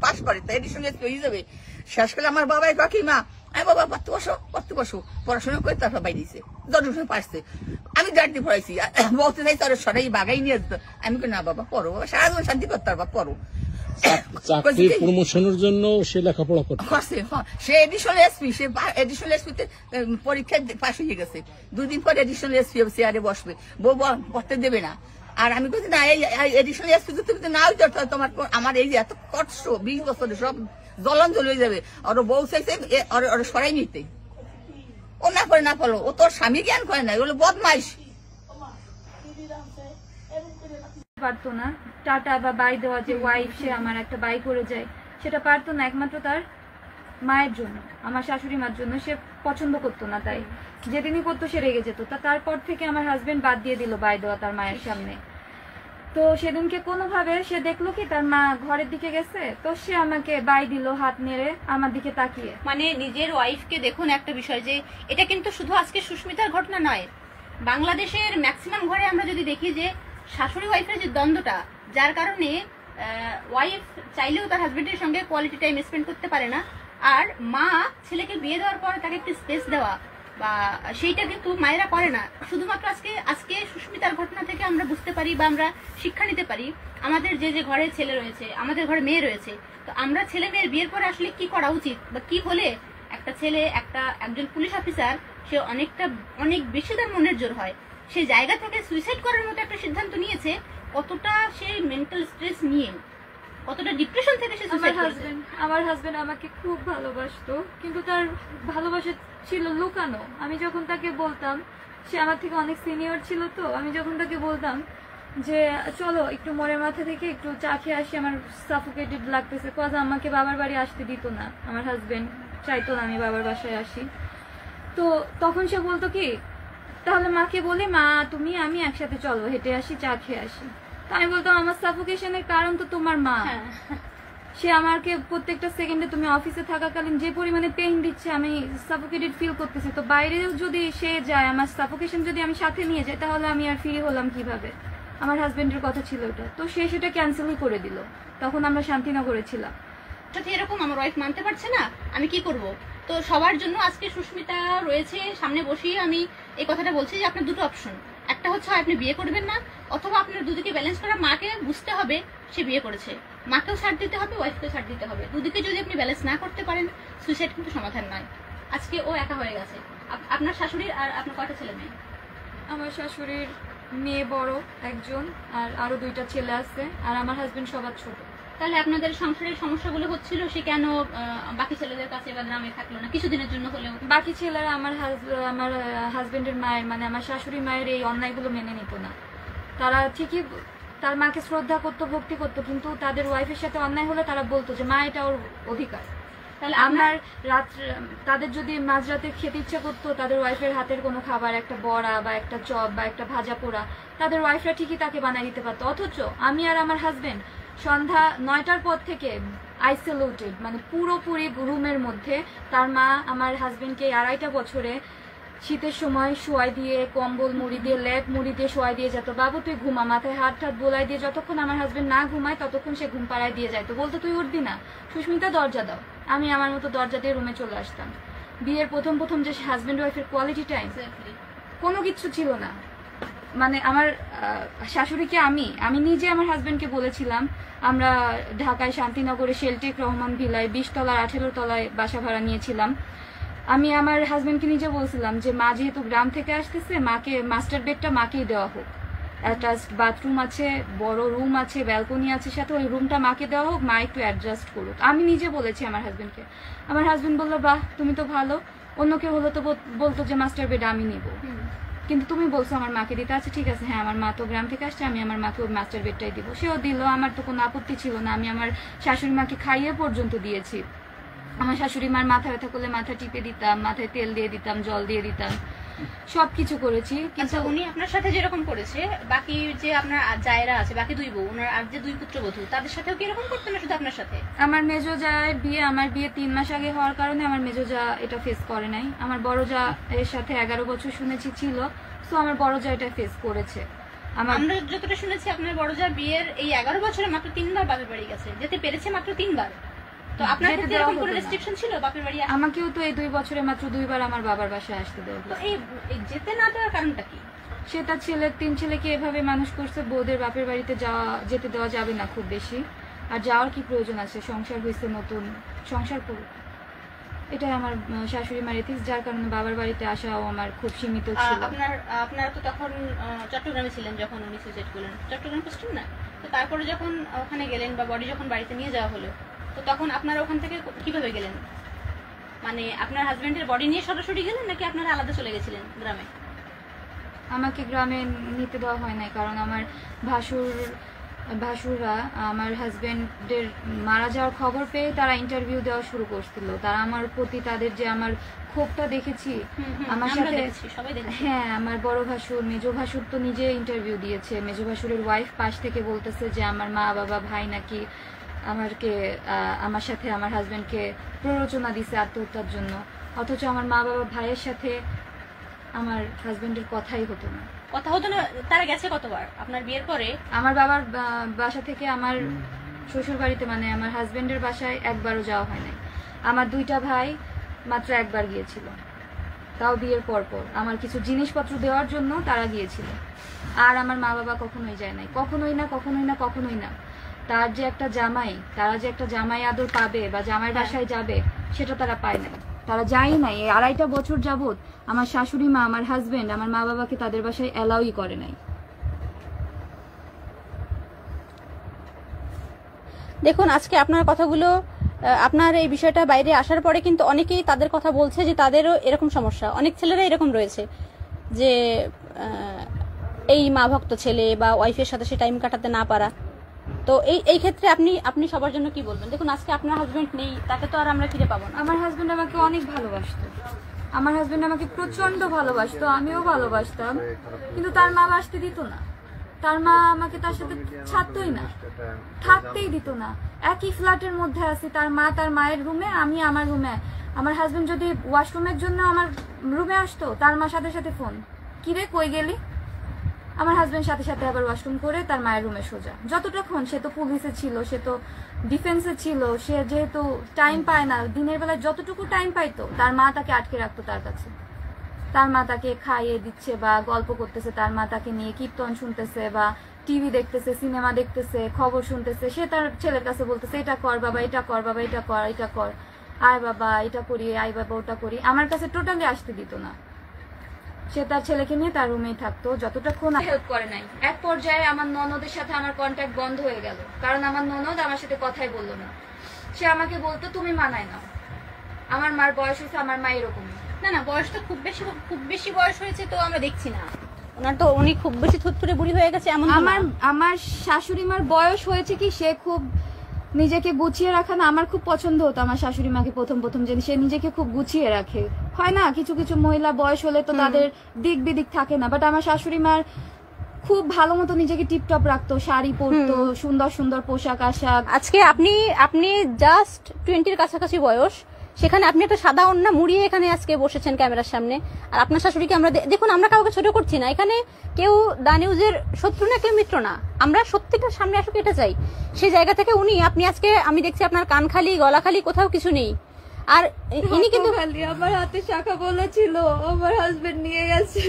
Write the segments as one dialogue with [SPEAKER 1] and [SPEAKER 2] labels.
[SPEAKER 1] পাশ করে তাই এডিশন হয়ে যাবে। শেষ করে আমার বাবাই কাকি মা বাবা পড়তে বসো পড়তে বসো, পড়াশোনা করে তারপর বাইরেছে দশম পারছে। আমি গাড়ি পড়াইছি বলতে চাই তোর সরাই বাগাই নিয়ে যেত। আমি না বাবা পড়ো, বাবা সারা জীবন শান্তি করতে পারবা পড়ো।
[SPEAKER 2] প্রমোশনের জন্য সে লেখাপড়া করছে,
[SPEAKER 1] সে এডিশনাল এসপি, সে এডিশনাল এসপিতে পরীক্ষায় পাশ হয়ে গেছে। 2 দিন পরে এডিশনাল এসপি চেয়ারে বসবে, বউ পড়তে দেবে না। আর আমি বলছি না এই এডিশনাল এসপি তুমি না হইতে তোমার আমার এই যে এত কষ্ট 20 বছরে সব জলাঞ্জল হয়ে যাবে। ওর বউ চাইছে ওর সরাই নিতে, ও না করে না পারলো, ও তোর স্বামী জ্ঞান করে না, ওগুলো বদমাইশ।
[SPEAKER 3] পারতো না টাটা বা বাই দেওয়া, যে ওয়াইফ সে আমার একটা বাই করে যায়, সেটা পারতো না একমাত্র তার মায়ের জন্য, আমার শাশুড়ি মার জন্য। সে পছন্দ করতো না, তাই যেদিনই করতো সে রেগে যেত। তারপর থেকে আমার হাজবেন্ড বাদ দিয়ে দিল বাই দেওয়া তার মায়ের সামনে। তো সেদিনকে কোনোভাবে সে দেখলো কি তার মা ঘরের দিকে গেছে, তো সে আমাকে বাই দিল হাত নেড়ে আমার দিকে তাকিয়ে।
[SPEAKER 4] মানে নিজের ওয়াইফকে দেখুন একটা বিষয়, যে এটা কিন্তু শুধু আজকে সুস্মিতার ঘটনা নয়, বাংলাদেশের ম্যাক্সিমাম ঘরে আমরা যদি দেখি যে শাশুড়ি ওয়াইফের যে দ্বন্দ্বটা, যার কারণে ওয়াইফ চাইলেও তার হাজবেন্ডের সঙ্গে কোয়ালিটি টাইম স্পেন্ড করতে পারে না, আর মা ছেলেকে বিয়ে দেওয়ার পর তাকে একটু স্পেস দেওয়া বা সেইটা কিন্তু মায়েরা করে না। শুধুমাত্র আজকে সুস্মিতার ঘটনা থেকে আমরা বুঝতে পারি বা আমরা শিক্ষা নিতে পারি, আমাদের যে ঘরে ছেলে রয়েছে, আমাদের ঘরে মেয়ে রয়েছে, তো আমরা ছেলে মেয়ের বিয়ের পরে আসলে কি করা উচিত বা কি হলে একটা ছেলে একজন পুলিশ অফিসার সে অনেক বেশি তার মনের জোর হয়, সেই জায়গা থেকে সুইসাইড করার মতো একটা সিদ্ধান্ত নিয়েছে, কতটা সে মেন্টাল স্ট্রেস নিয়ে, কতটা ডিপ্রেশন থেকে সে সুইসাইড করেছে।
[SPEAKER 3] আমার হাজবেন্ড আমাকে খুব ভালোবাসতো, কিন্তু তার ভালোবাসা ছিল লুকানো। আমি যখন তাকে বলতাম, সে আমার থেকে অনেক সিনিয়র ছিল, তো আমি যখন তাকে বলতাম যে চলো একটু মোড়ের মাথা থেকে একটু চা খেয়ে আসি, আমার সাফোকেটেড লাগতেছে, কজ আমাকে বাবার বাড়ি আসতে দিত না, আমার হাজবেন্ড চাইতো না আমি বাবার বাসায় আসি। তো তখন সে বলতো কি তাহলে মাকে বলে মা তুমি আমি একসাথে চলো হেঁটে আসি, চা খেয়ে আসি। তো আমি বলতাম আমার সাফোকেশনের কারণ তো তোমার মা। সে আমাকে প্রত্যেকটা সেকেন্ডে তুমি অফিসে থাকাকালীন যে পরিমাণে পেইন দিচ্ছে, আমি সাফোকেটেড ফিল করতেছি। তো বাইরেও যদি সে যায়, আমার সাফোকেশন যদি আমি সাথে নিয়ে যাই, তাহলে আমি আর ফ্রি হলাম কিভাবে? আমার হাজবেন্ডের কথা ছিল ওটা, তো সে সেটা ক্যান্সেলই করে দিল। তখন আমরা শান্তিনগরে ছিলাম।
[SPEAKER 4] সাথে এরকম আমার ওয়াইফ মানতে পারছে না, আমি কি করব? তো সবার জন্য আজকে সুস্মিতা রয়েছে সামনে বসিয়ে আমি এই কথাটা বলছি যে আপনার দুটো অপশন, একটা হচ্ছে আপনি বিয়ে করবেন না, অথবা আপনার দুদিকে ব্যালেন্স করা। মাকে বুঝতে হবে সে বিয়ে করেছে, মাকেও ছাড় দিতে হবে, ওয়াইফকেও ছাড় দিতে হবে। দুদিকে যদি আপনি ব্যালেন্স না করতে পারেন, সুইসাইড কিন্তু সমাধান নয়। আজকে ও একা হয়ে গেছে। আপনার শাশুড়ির আর আপনার কয়টা ছেলে মেয়ে?
[SPEAKER 3] আমার শাশুড়ির মেয়ে বড় একজন, আর আরো 2টা ছেলে আছে, আর আমার হাজবেন্ড সবার ছোট।
[SPEAKER 4] তাহলে আপনাদের সংসারের সমস্যাগুলো হচ্ছিল, সে কেন বাকি ছেলেদের কাছে বা গ্রামে থাকলো না কিছুদিনের জন্য হলেও?
[SPEAKER 3] বাকি ছেলেরা আমার হাজবেন্ডের মায়ের মানে আমার শাশুড়ি মায়ের এই অন্যায়গুলো মেনে নিত না। তারা ঠিকই তার মাকে শ্রদ্ধা করতো, ভক্তি করতো, কিন্তু তাদের ওয়াইফের সাথে অন্যায় হলে তারা বলতো যে মা এটা ওর অধিকার। তাহলে আমার তাদের যদি মাঝরাতে খেতে ইচ্ছা করতো, তাদের ওয়াইফের হাতের কোনো খাবার, একটা বড়া বা একটা চপ বা একটা ভাজা পোড়া, তাদের ওয়াইফরা ঠিকই তাকে বানিয়ে দিতে পারতো। অথচ আমি আর আমার হাজবেন্ড সন্ধ্যা 9টার পর থেকে আইসোলেটেড, মানে পুরোপুরি রুমের মধ্যে। তার মা আমার হাজবেন্ডকে 2.5 বছরে শীতের সময় শোয়াই দিয়ে, কম্বল মুড়ি দিয়ে, লেপ মুড়ি দিয়ে শোয়াই দিয়ে যেত, বাবু তুই ঘুমা, মাথায় হাত বোলাই দিয়ে যতক্ষণ আমার হাজবেন্ড না ঘুমায় ততক্ষণ সে ঘুম পাড়ায় দিয়ে যায়। তো বলতো তুই উঠবি না, সুস্মিতা দরজা দাও। আমি আমার মতো দরজা দিয়ে রুমে চলে আসতাম। বিয়ের প্রথম যে হাজবেন্ড ওয়াইফের কোয়ালিটি টাইম কোনো কিছু ছিল না। মানে আমার শাশুড়িকে আমি নিজে আমার হাজবেন্ডকে বলেছিলাম, আমরা ঢাকায় শান্তিনগরে শেলটেক রহমান ভিলায় 20 তলার 18 তলায় বাসা ভাড়া নিয়েছিলাম। আমি আমার হাজবেন্ডকে নিজে বলছিলাম যে মা যেহেতু গ্রাম থেকে আসতেছে, মাকে মাস্টার বেডটা মাকেই দেওয়া হোক, অ্যাটাচড বাথরুম আছে, বড় রুম আছে, ব্যালকনি আছে, সাথে ওই রুমটা মাকে দেওয়া হোক, মা একটু অ্যাডজাস্ট করুক। আমি নিজে বলেছি আমার হাজবেন্ডকে। আমার হাজবেন্ড বললো বাহ তুমি তো ভালো, অন্য কেউ হলো তো বলতো যে মাস্টার বেড আমি নিব, কিন্তু তুমি বলছো আমার মাকে দিতে। আছে ঠিক আছে, হ্যাঁ আমার মা তো গ্রাম থেকে আসছে, আমি আমার মাকে ওই মাস্টার বেডটাই দিব। সেও দিল, আমার তো কোনো আপত্তি ছিল না। আমি আমার শাশুড়ি মাকে খাইয়ে পর্যন্ত দিয়েছি। আমার শাশুড়ি মার মাথা ব্যথা করলে মাথা টিপে দিতাম, মাথায় তেল দিয়ে দিতাম, জল দিয়ে দিতাম, সবকিছু করেছি।
[SPEAKER 4] কিন্তু উনি আপনার সাথে যেরকম করেছে, বাকি যে আপনার জায়েরা আছে, বাকি 2 বউ, ওনার আর যে 2 পুত্রবধূ, তাদের সাথেও কি এরকম করতেন না শুধু আপনার সাথে?
[SPEAKER 3] আমার মেজো জায়ের বিয়ে, আমার বিয়ে 3 মাস আগে হওয়ার কারণে আমার মেজো জা এটা ফেস করে নাই। আমার বড় জা এর সাথে 11 বছর শুনেছি ছিল, তো আমার বড় জা এটা ফেস করেছে।
[SPEAKER 4] আমরা যতটা শুনেছি আপনার বড় যা বিয়ের এই 11 বছরে মাত্র 3 বার বাপের বাড়ি গেছে, যেতে পেরেছে মাত্র 3 বার। তো আপনার ক্ষেত্রে এরকম কোনো রেস্ট্রিকশন ছিল বাপের বাড়ি?
[SPEAKER 3] আমাকেও তো এই 2 বছরে মাত্র 2 বার আমার বাবার বাসায় আসতে দেওয়া।
[SPEAKER 4] তো এই যেতে না দেওয়ার কারণটা কি?
[SPEAKER 3] সেটা 3 ছেলেকে এভাবে মানুষ করছে, বউদের বাপের বাড়িতে যেতে দেওয়া যাবে না খুব বেশি, আর যাওয়ার কি প্রয়োজন আছে, সংসার হয়েছে নতুন, সংসার করুক, এটাই আমার শাশুড়ি মার এথিক্স, যার কারণে বাবার বাড়িতে আসাও আমার খুব সীমিত ছিল।
[SPEAKER 4] আপনারা তো তখন চট্টগ্রামে ছিলেন যখন উনি সুইসাইড করলেন, চট্টগ্রাম পোস্টিং না? তো তারপরে যখন ওখানে গেলেন বা বডি যখন বাড়িতে নিয়ে যাওয়া হলো, তো তখন আপনারা ওখান থেকে কিভাবে গেলেন? মানে আপনার হাজবেন্ডের বডি নিয়ে সরাসরি গেলেন নাকি আপনারা আলাদা চলে গেছিলেন গ্রামে?
[SPEAKER 3] আমাকে গ্রামে নিতে দেওয়া হয় নাই, কারণ আমার ভাসুররা আমার হাজবেন্ডের মারা যাওয়ার খবর পেয়ে তারা ইন্টারভিউ দেওয়া শুরু করছিল। তারা আমার প্রতি তাদের যে আমার ক্ষোভটা দেখেছি আমার সাথে, হ্যাঁ, আমার বড় ভাসুর, মেজো ভাসুর তো নিজে ইন্টারভিউ দিয়েছে। মেজো ভাসুরের ওয়াইফ পাশ থেকে বলতেছে যে আমার মা বাবা ভাই নাকি আমার সাথে আমার হাজবেন্ডকে প্ররোচনা দিছে আত্মহত্যার জন্য, অথচ আমার মা বাবা ভাইয়ের সাথে আমার হাজবেন্ডের কথাই হতো না।
[SPEAKER 4] কথা হতো না? তারা গেছে কতবার আপনার বিয়ের পরে?
[SPEAKER 3] আমার বাবার বাসা থেকে আমার শ্বশুর বাড়িতে, মানে আমার হাজবেন্ডের বাসায় একবারও যাওয়া হয় নাই। আমার 2টা ভাই মাত্র একবার গিয়েছিল, তাও বিয়ের পর পর আমার কিছু জিনিসপত্র দেওয়ার জন্য তারা গিয়েছিল। আর আমার মা বাবা কখনোই যায় নাই, কখনোই না। তারা যে একটা জামাই আদর পাবে বা জামাই বাসায় যাবে, সেটা তারা পায় নাই, তারা যায় নাই। 2.5 বছর যাবত আমার শাশুড়ি মা, আমার হাজবেন্ড, আমার মা বাবাকে তাদের বাসায় অ্যালাউই করে নাই।
[SPEAKER 4] দেখুন, আজকে আপনার কথাগুলো, আপনার এই বিষয়টা বাইরে আসার পরে কিন্তু অনেকেই তাদের কথা বলছে যে তাদেরও এরকম সমস্যা, অনেক ছেলেরা এরকম রয়েছে যে এই মা ভক্ত ছেলে বা ওয়াইফের সাথে সে টাইম কাটাতে না পারা। তো এই ক্ষেত্রে আপনি সবার জন্য কি বলবেন? দেখুন, আজকে আপনার হাজবেন্ড নেই, তাকে তো আর আমরা ফিরে পাবো না।
[SPEAKER 3] আমার হাজবেন্ড আমাকে অনেক ভালোবাসতো, আমার হাজবেন্ড আমাকে প্রচন্ড ভালোবাসতো, আমিও ভালোবাসতাম, কিন্তু তার মা বাসতে দিত না। তার মা আমাকে তার সাথে ছাড়তই না, থাকতেই দিত না। একই ফ্ল্যাটের মধ্যে আছি, তার মা তার মায়ের রুমে, আমি আমার রুমে। আমার হাজবেন্ড যদি ওয়াশরুমের জন্য আমার রুমে আসতো, তার মা সাথে সাথে ফোন, কিরে কই গেলি? আমার হাজবেন্ড সাথে সাথে আবার ওয়াশরুম করে তার মায়ের রুমে সোজা। যতটুক্ষণ, সে তো পুলিশে ছিল, সে তো ডিফেন্সে ছিল, সে যেহেতু টাইম পায় না, দিনের বেলায় যতটুকু টাইম পাইতো তার মা তাকে আটকে রাখতো তার কাছে। তার মা তাকে খাইয়ে দিচ্ছে বা গল্প করতেছে, তার মা তাকে নিয়ে কীর্তন শুনতেছে বা টিভি দেখতেছে, সিনেমা দেখতেছে, খবর শুনতেছে। সে তার ছেলের কাছে বলতেছে, এটা কর বাবা, এটা কর বাবা, এটা কর, এটা কর, আয় বাবা এটা করি, আয় বাবা ওটা করি। আমার কাছে টোটালি আসতে দিত না। সে তার ছেলেকে নিয়ে তার রুমেই থাকতো, যতটাক্ষণ হেল্প করে নাই। এক পর্যায়ে আমার ননদের সাথে আমার কন্ট্যাক্ট বন্ধ হয়ে গেল, কারণ আমার ননদ আমার সাথে কথাই বললো না। সে আমাকে বলতো তুমি মানায় নাও। আমার মার বয়স হয়েছে, আমার মা এরকমই।
[SPEAKER 4] না, বয়স তো খুব বেশি বয়স হয়েছে তো আমরা দেখছি না। উনি খুব বেশি থুতথুরে বুড়ি হয়ে গেছে এমন?
[SPEAKER 3] আমার শাশুড়ি মার বয়স হয়েছে কি, সে খুব নিজেকে গুছিয়ে রাখা না। আমার খুব পছন্দ হতো আমার শাশুড়ি মাকে প্রথম যে সে নিজেকে খুব গুছিয়ে রাখে। হয় না, কিছু কিছু মহিলা বয়স হলে তো তাদের দিক বিদিক থাকে না, বাট আমার শাশুড়ি মার খুব ভালো মতো নিজেকে টিপটপ রাখতো, শাড়ি পরতো, সুন্দর সুন্দর পোশাক আশাক।
[SPEAKER 4] আজকে আপনি জাস্ট 20-র কাছাকাছি বয়স, সেখানে আপনি একটা সাদা ওড়না মুড়িয়ে এখানে আজকে বসেছেন ক্যামেরার সামনে। আর আপনার শাশুড়িকে আমরা দেখুন, আমরা কাউকে ছোট করছি না, এখানে কেউ দা নিউজের শত্রু না, কেউ মিত্র না, আমরা সত্যিটা সামনে আসুক এটা চাই। সেই জায়গা থেকে আপনি আজকে আমি দেখছি আপনার কান খালি, গলা খালি, কোথাও কিছু নেই। আর ইনি কিন্তু
[SPEAKER 3] আমার হাতে শাখা বলা ছিল, আমার হাজবেন্ড নিয়ে গেছে।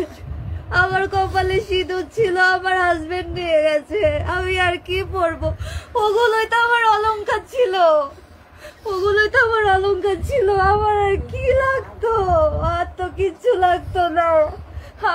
[SPEAKER 3] আমার কপালে সিঁদুর ছিল, আমার হাজবেন্ড নিয়ে গেছে। আমি আর কি পরবো? ওগুলোই তো আমার অলংকার ছিল, আমার আর কি লাগতো? আর তো কিচ্ছু লাগতো না।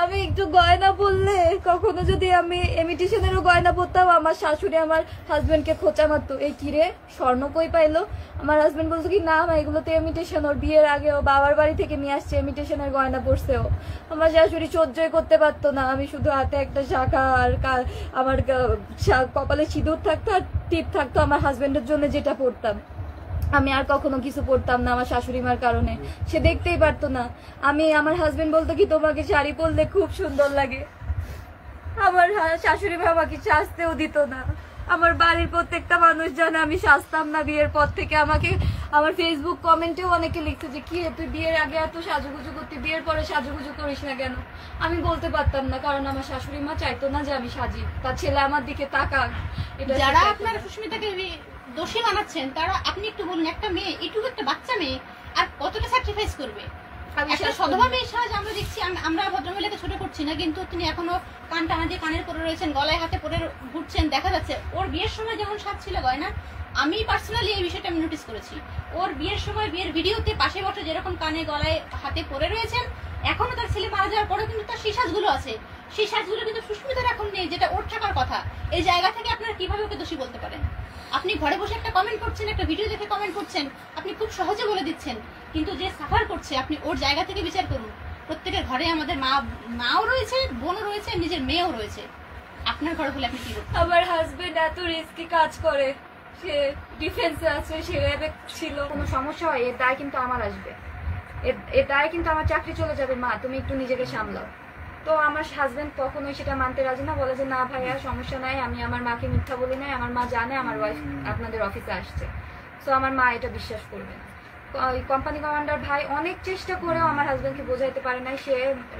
[SPEAKER 3] আমি একটু গয়না পরলে, কখনো যদি আমি ইমিটেশনেরও গয়না পরতাম, আমার শাশুড়ি আমার হাজবেন্ডকে খোঁচা মারতো, এই কিরে স্বর্ণ কই পাইলো? আমার হাজবেন্ড বলতো কি, না এগুলো তো ইমিটেশন, ওর বিয়ের আগে ও বাবার বাড়ি থেকে নিয়ে আসছে, ইমিটেশনের গয়না পরছে ও। আমার শাশুড়ি সহ্যই করতে পারতো না। আমি শুধু হাতে একটা শাখা আর আমার কপালে সিঁদুর থাকতো আর টিপ থাকতো আমার হাজবেন্ডের জন্য, যেটা পরতাম। আমি আর কখনো কিছু পরতাম না আমার শাশুড়ি মার কারণে। সে দেখতেই পারতো না। আমার হাজবেন্ড বলতো কি, তোমাকে শাড়ি পরলে খুব সুন্দর লাগে। আমার শাশুড়ি মা আমাকে সাজতেও দিত না। আমার বাড়ির প্রত্যেকটা মানুষ জানে আমি সাজতাম না বিয়ের পর থেকে। আমাকে আমার ফেসবুক কমেন্টেও অনেকে লিখছে যে কি রে তুই বিয়ের আগে এত সাজুগুজু করতে, বিয়ের পরে সাজুগুজু করিস না কেন? আমি বলতে পারতাম না, কারণ আমার শাশুড়ি মা চাইতো না যে আমি সাজি, তার ছেলে আমার দিকে তাকাক। এটা
[SPEAKER 4] যারা আপনারা সুস্মিতাকে দোষী মানাচ্ছেন তারা, আপনি একটু বলুন, একটা মেয়ে, এটুকু একটা বাচ্চা মেয়ে আর কতটা স্যাক্রিফাইস করবে? একটা সধবা মেয়ের সাজ আমরা দেখছি, আমরা ভদ্রমহিলাকে ছোট করছি না, কিন্তু তিনি এখনো কান টানা দিয়ে কানের পরে রয়েছেন, গলায় হাতে পরে ঘুরছেন, দেখা যাচ্ছে। ওর বিয়ের সময় যেমন সাজ ছিল গয়না, আমি পার্সোনালি এই বিষয়টা আমি নোটিস করেছি। ওর বিয়ের সময়, বিয়ের ভিডিওতে পাশে বসে যেরকম কানে গলায় হাতে পরে রয়েছেন, এখনো তার ছেলে মারা যাওয়ার পরেও কিন্তু তার সেই সাজগুলো আছে। সেই সাজগুলো কিন্তু সুস্মিতার এখন নেই, যেটা ওর থাকার কথা। এই জায়গা থেকে আপনারা কিভাবে ওকে দোষী বলতে পারেন? আপনি ঘরে বসে একটা কমেন্ট করছেন, একটা ভিডিও দেখে কমেন্ট করছেন, আপনি খুব সহজে বলে দিচ্ছেন, কিন্তু যে সাফার করছে আপনি ওর জায়গা থেকে বিচার করুন। প্রত্যেকের ঘরে আমাদের মাও রয়েছে, বোনও রয়েছে, নিজের মেয়েও রয়েছে। আপনার ঘরে হলে আপনি কি করবেন?
[SPEAKER 3] আমার হাজবেন্ড এত রিস্কি কাজ করে, সে ডিফেন্সে আছে, সে র্যাবে ছিল, কোনো সমস্যা হয় এর দায় কিন্তু আমার আসবে, এর দায় কিন্তু আমার চাকরি চলে যাবে। মা তুমি একটু নিজেকে সামলাও। তো আমার হাজবেন্ড কখনোই সেটা মানতে রাজি না, বলে যে না ভাইয়া সমস্যা নাই, আমি আমার মাকে মিথ্যা বলি নাই, আমার মা জানে আমার ওয়াইফ আপনাদের অফিসে আসছে। সো আমার মা এটা বিশ্বাস করবে না। কোম্পানি কমান্ডার ভাই অনেক চেষ্টা করেও আমার হাজবেন্ডকে বোঝাইতে পারে নাই। সে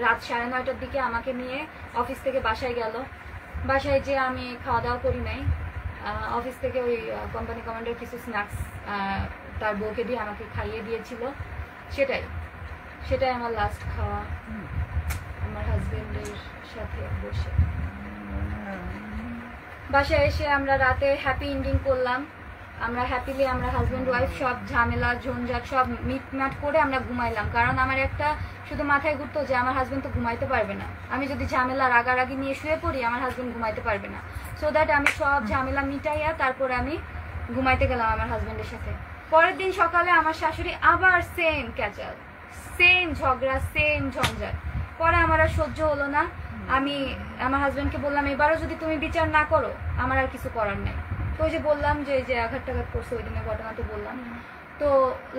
[SPEAKER 3] রাত 9:30টার দিকে আমাকে নিয়ে অফিস থেকে বাসায় গেল। বাসায় যে আমি খাওয়া দাওয়া করি নাই, অফিস থেকে ওই কোম্পানি কমান্ডার কিছু স্ন্যাক্স তার বউকে দিয়ে আমাকে খাইয়ে দিয়েছিল। সেটাই আমার লাস্ট খাওয়া আমার হাজবেন্ডের সাথে বসে। বাসায় এসে আমরা রাতে হ্যাপি এন্ডিং করলাম। আমরা হ্যাপিলি, আমরা হাজবেন্ড ওয়াইফ সব ঝামেলা ঝঞ্ঝাট সব মিটমাট করে আমরা ঘুমাইলাম। কারণ আমার একটা শুধু মাথায় ঘুরতো যে আমার হাজবেন্ড তো ঘুমাইতে পারবে না, আমি যদি ঝামেলা রাগারাগি নিয়ে শুয়ে পড়ি আমার হাজবেন্ড ঘুমাইতে পারবে না। সো দ্যাট আমি সব ঝামেলা মিটাইয়া তারপরে আমি ঘুমাইতে গেলাম আমার হাজবেন্ডের সাথে। পরের দিন সকালে আমার শাশুড়ি আবার সেম ক্যাচাল, সেম ঝগড়া, সেম ঝঞ্ঝাট। পরে আমার আর সহ্য হলো না। আমি আমার হাজবেন্ডকে বললাম এবারও যদি তুমি বিচার না করো আমার আর কিছু করার নেই। তো ওই যে বললাম যে আঘাত টাঘাত করছে ওই দিনের ঘটনা তো বললাম। তো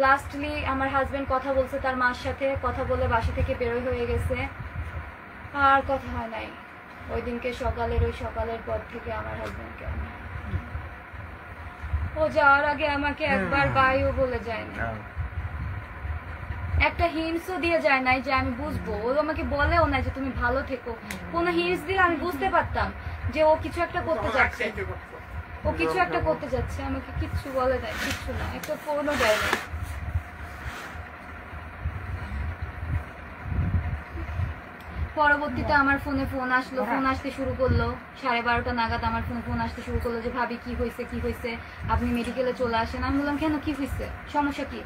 [SPEAKER 3] লাস্টলি আমার হাজবেন্ড কথা বলছে তার মার সাথে, কথা বলে বাসা থেকে বেরোয় হয়ে গেছে, আর কথা হয় নাই। ওই দিনকে সকালের পর থেকে আমার হাজবেন্ডকে ও যাওয়ার আগে আমাকে একবার বাইও বলে যায় না, একটা হিন্টসও দিয়ে যায় নাই যে আমি বুঝবো। ও আমাকে বলেও না যে তুমি ভালো থেকো, কোনো হিন্টস দিলে আমি বুঝতে পারতাম যে ও কিছু একটা করতে যাচ্ছে, আমাকে কিচ্ছু বলে নাই, কিচ্ছু না, একটা ফোনও দেয় না। পরবর্তীতে আমার ফোনে ফোন আসলো, ফোন আসতে শুরু করলো 12:30 নাগাদ আমার ফোনে ফোন আসতে শুরু করলো যে ভাবি কি হয়েছে আপনি মেডিকেলে চলে আসেন। আমি বললাম কেন, কি হয়েছে, সমস্যা কি?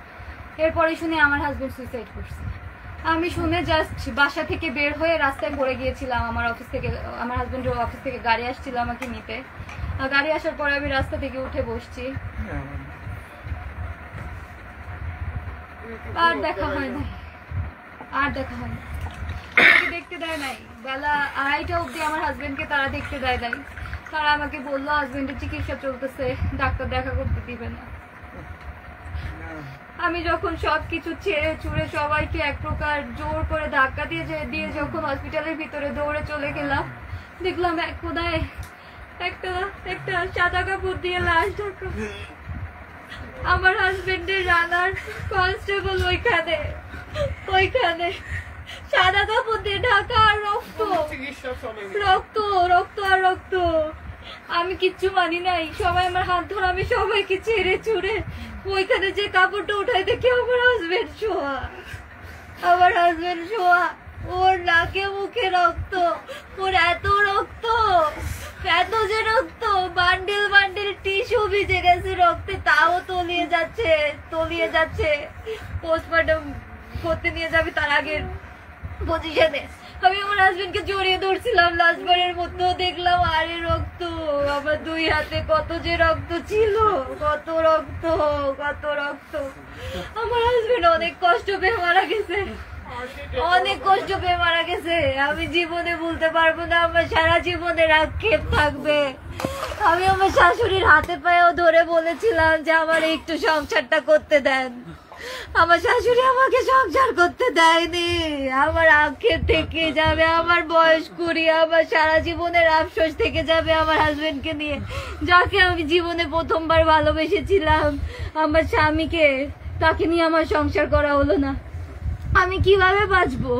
[SPEAKER 3] এরপরে শুনে আমার হাজবেন্ড সুইসাইড করছে। আমি শুনে জাস্ট বাসা থেকে বের হয়ে রাস্তায় পড়ে গিয়েছিলাম। আমার হাজবেন্ডের অফিস থেকে গাড়ি আসছিল আমাকে নিতে। গাড়ি আসার পরে আমি রাস্তা থেকে উঠে বসছি, আর দেখা হয় না। দেখতে দেয় নাই, বেলা 2:30 অব্দি আমার হাজবেন্ডকে তারা দেখতে দেয় নাই। তারা আমাকে বললো হাজবেন্ডের চিকিৎসা চলতেছে, ডাক্তার দেখা করতে দিবে না। আমি যখন সবকিছু ছেড়ে ছুড়ে সবাইকে এক প্রকার জোর করে ধাক্কা দিয়ে যখন হসপিটালের ভিতরে দৌড়ে চলে গেলাম, দেখলাম এক কোনায় একটা সাদা কাপড় দিয়ে লাশ ঢাকা। আমার হাজবেন্ডের রানার কনস্টেবল ওইখানে সাদা কাপড় দিয়ে ঢাকা, আর রক্ত। আমি কিচ্ছু মানি নাই, সবাই আমার হাত ধরে আমি সবাইকে ছেড়ে ছুড়ে ওইখানে যে কাপড়টা উঠাই দেখি আমার হাজবেন্ড শোয়া, ওর নাকে মুখে রক্ত, ওর এত যে রক্ত, বান্ডিল টিস্যু ভিজে গেছে রক্তে, তাও তলিয়ে যাচ্ছে। পোস্টমর্টম করতে নিয়ে যাবে তার আগের পজিশনে আমি আমার হাজবেন্ডকে জড়িয়ে ধরছিলাম লাস্টবারের মতো, দেখলাম আরে রক্ত, আমার 2 হাতে কত যে রক্ত ছিল, কত রক্ত। আমার হাজবেন্ড অনেক কষ্ট পেয়ে মারা গেছে, আমি জীবনে ভুলতে পারবো না, আমার সারা জীবনের আক্ষেপ থাকবে। আমি আমার শাশুড়ির হাতে পায়েও ধরে বলেছিলাম যে আমার একটু সংসারটা করতে দেন, আমার শাশুড়ি আমাকে সংসার করতে দেয়নি, আমার আক্ষেপ থেকে যাবে, আমার বয়স কুড়ি, আমার সারা জীবনের আফসোস থেকে যাবে আমার হাজবেন্ডকে নিয়ে, যাকে আমি জীবনে প্রথমবার ভালোবেসেছিলাম, আমার স্বামীকে, তাকে নিয়ে আমার সংসার করা হলো না। আমি কিভাবে বাঁচবো?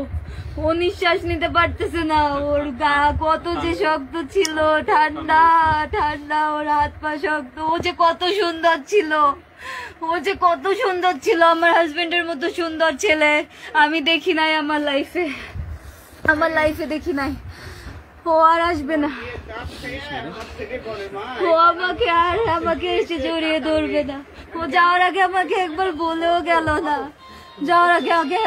[SPEAKER 3] ও নিঃশ্বাস নিতে পারতেছে না, ওর গা কত যে শক্ত ছিল, ঠান্ডা ঠান্ডা, ওর হাত পা শক্ত। ও যে কত সুন্দর ছিল, ও যে কত সুন্দর ছিল, আমার হাজবেন্ডের মতো সুন্দর ছেলে আমি দেখি নাই আমার লাইফে দেখি নাই। ও আর আসবে না, ও আমাকে এসে জড়িয়ে ধরবে না। ও যাওয়ার আগে আমাকে একবার বলেও গেল না, যাওয়ার আগে